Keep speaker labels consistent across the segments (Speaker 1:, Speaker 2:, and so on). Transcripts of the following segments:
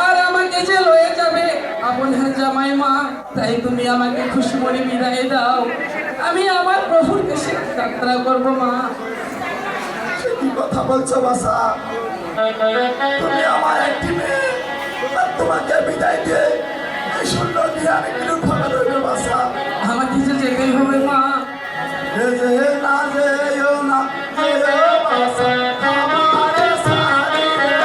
Speaker 1: আর আমাকে যে লয়ে যাবে আপন জামাই মা, তাই তুমি আমাকে খুশি মনে বিদায় দাও। আমি আমার প্রভুর কাছে যাত্রা করব মা।
Speaker 2: কি কথা বলছো বাসা? তুমি আমার একটি মেয়ে, আর তোমাকে বিদায় দিয়ে এই শূন্য দিয়ে আমি কিন্তু ভালো রইবে বাসা।
Speaker 1: আমাকে যে যেতেই হবে মা।
Speaker 2: এ যে না যেও না যেও বাসা, আমারে সারিয়ে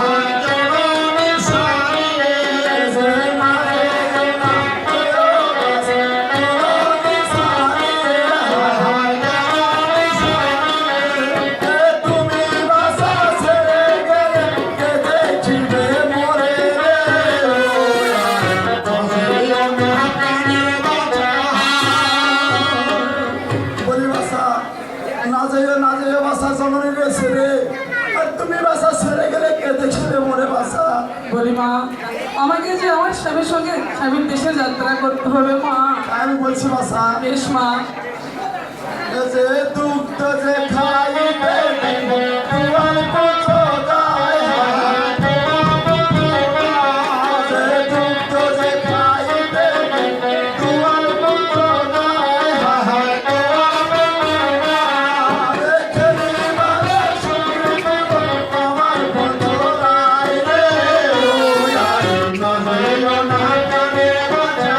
Speaker 2: হায় জননী সারিয়ে। এ যে না যেও না যেও বাসা, জননী সারিয়ে হায় জননী সারিয়ে। এ তুমি বাসা ছেড়ে গেলে কে দেখিবে মোরে রে। বলি বাসা না যাইও না যাইও বাসা জননী রে ছেড়ে। আর তুমি বাসা ছেড়ে গেলে কে দেখিবে মোরে বাসা।
Speaker 1: বলি মা, আমাকে যে আমার স্বামীর সঙ্গে স্বামীর দেশে যাত্রা করতে হবে মা।
Speaker 2: আমি বলছি বাসা
Speaker 1: বেশ মা।
Speaker 2: এ যে দুগ্ধ যে খাইতে তোমার পুত্র গায় হায়। যে দুগ্ধ যে খাইতে তোমার পুত্র গায় হায়। দেখলি বারে শুনিতে আমার পুত্র গায় রে। না যাইও না কানে বাজা।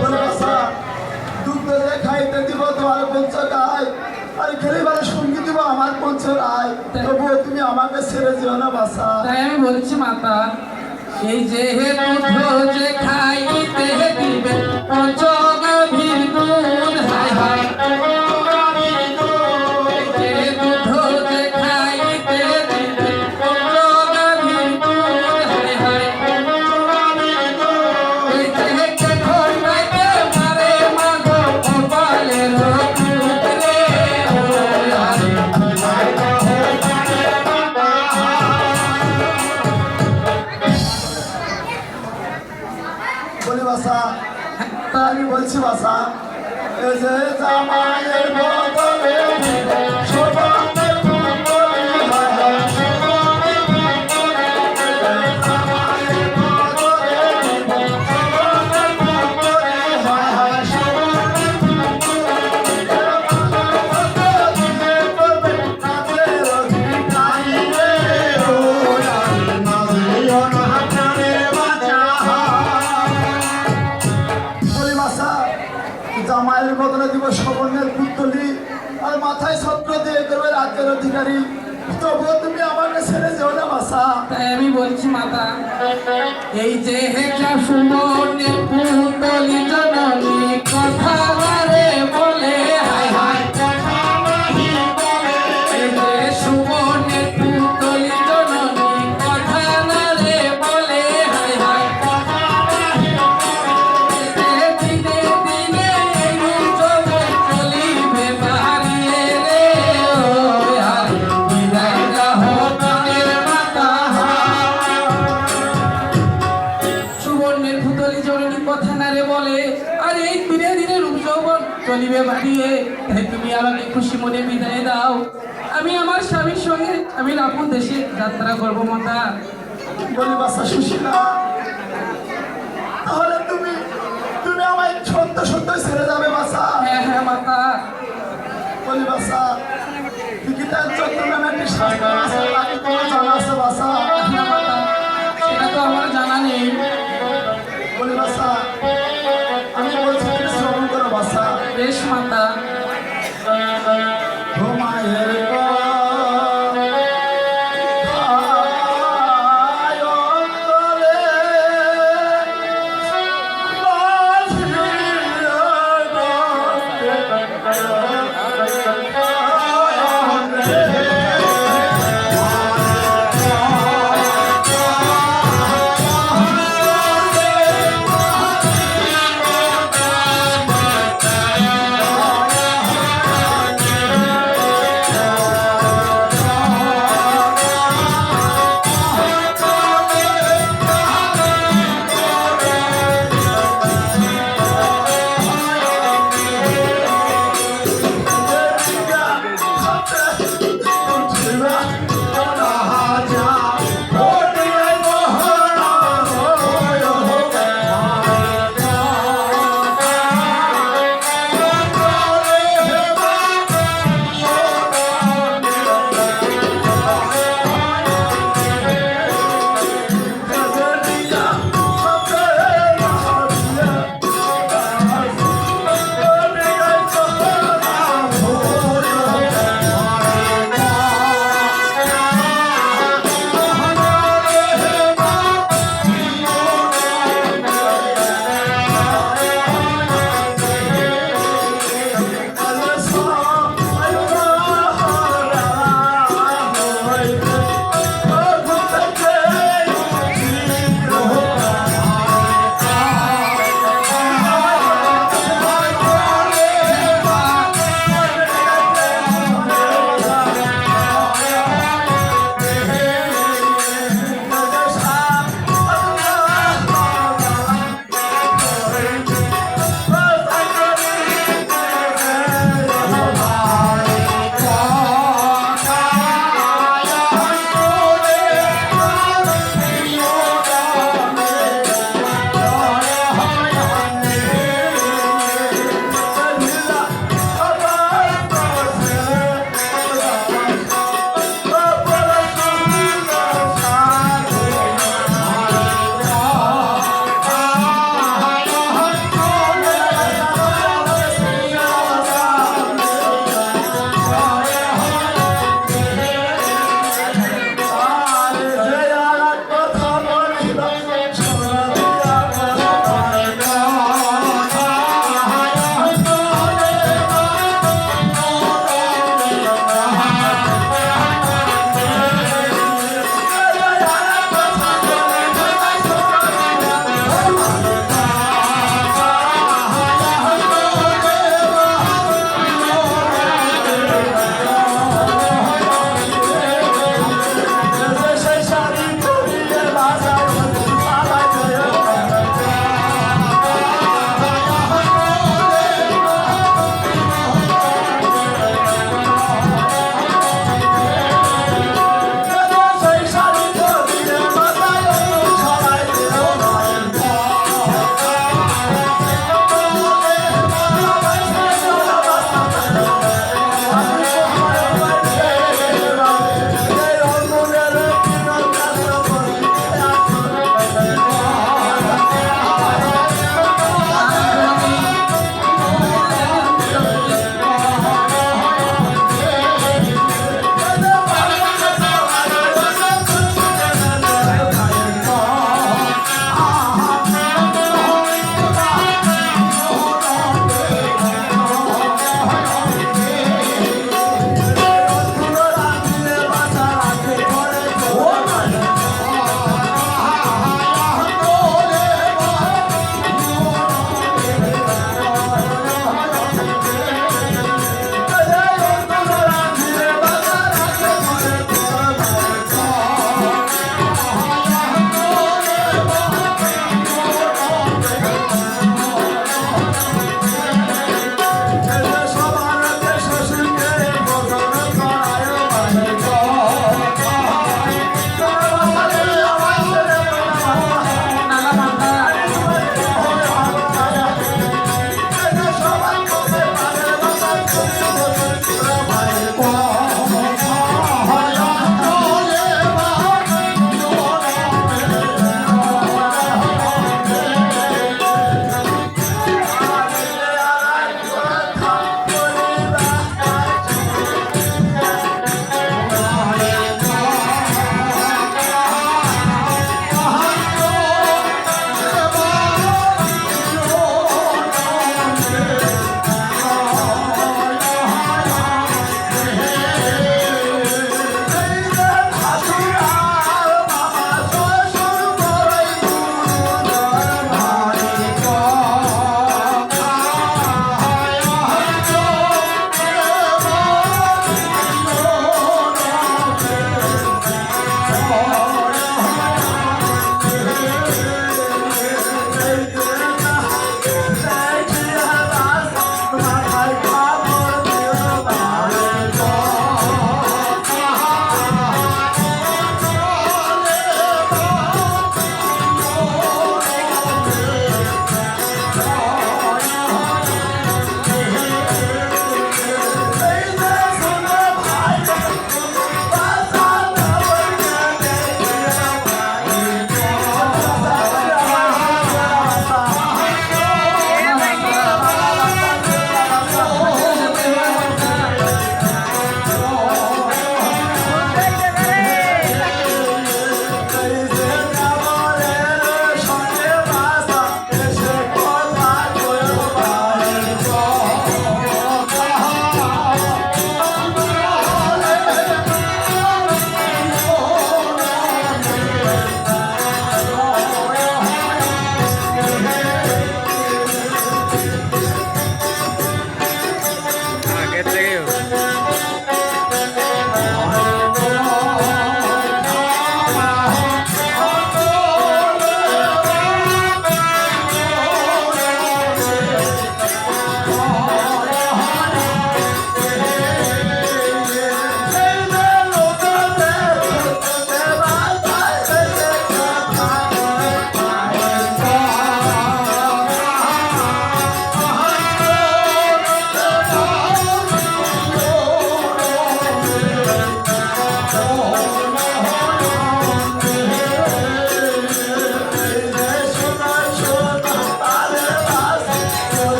Speaker 2: বলে বাসা দুগ্ধ যে খাইতে দিব তোমার পঞ্চ গায়, আর খেলিবার সঙ্গী দিব আমার পঞ্চ রায়। তবুও তুমি আমাকে ছেড়ে যেও না বাসা।
Speaker 1: তাই আমি বলছি মাতা, এই যে হে দুধ যে খাইতে দিবে পঞ্চগভীর দুধ হায় হায়। এই যে দুধ যে খাইতে দিবে পঞ্চগভীর দুধ হায় হায়। এই যে কখন নাইতে মারে মাগো কপালের দুধ রে ও হায়।
Speaker 2: বলি বাসা তা আমি বলছি বাসা এ যে জামাইয়ের বদলে সোবানের কুণ্ডলী হায় হায়। জামাইয়ের বদলে সোবানের কুণ্ডলী হায় হায়। জামাইয়ের বদলে দিব স্বর্ণের পুত্তলি, আর মাথায় ছত্র দিয়ে করবে রাজ্যের অধিকারী। তবুও তুমি আমাকে ছেড়ে যেও না বাসা।
Speaker 1: তাই আমি বলছি মাতা, এই যে হেটা সুমনের পুণ্ডলি জননী কথা রে বলে হায় হায়। এই যে সুমনের পুণ্ডলি জননী কথা রে বলে হায় হায়। এই যে দিনে দিনে এই জগৎ চলিবে বাড়িয়ে রে ও হায়। বিদায় দাও প্রাণের মাতা। সুবর্ণের পুতলি জননী কথা না রে বলে, আর এই ধীরে ধীরে রূপ যৌবন চলিবে বাড়িয়ে। তাই তুমি আমাকে খুশি মনে বিদায় দাও। আমি আমার স্বামীর সঙ্গে আমি আপন দেশে যাত্রা করবো মাতা।
Speaker 2: বলি বাসা সুশীলা, তাহলে তুমি তুমি আমায় সত্য সত্য ছেড়ে যাবে বাসা।
Speaker 1: হ্যাঁ হ্যাঁ মাতা।
Speaker 2: বলি বাসা বিকিতার চট্টগ্রামে একটি শাস্ত্র আছে, তাকে তোমার জানা আছে বাসা।
Speaker 1: হ্যাঁ মাতা, সেটা তো আমার জানা নেই।
Speaker 2: বলি বাসা আমি বলছি তুমি শ্রবণ করো বাসা।
Speaker 1: বেশ মাতা।
Speaker 2: ঘুমায়ের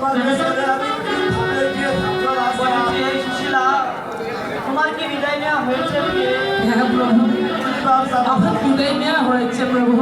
Speaker 2: তোমাকে ছেড়ে আমি কিভাবে গিয়ে থাকবো বাসা?
Speaker 3: বলছি, এই সুশীলা, তোমার কি বিদায় নেওয়া হয়েছে বিয়ে?
Speaker 1: হ্যাঁ প্রভু,
Speaker 2: তুমি বাপ যাবো
Speaker 1: আমার বিদায় নেওয়া হয়েছে প্রভু।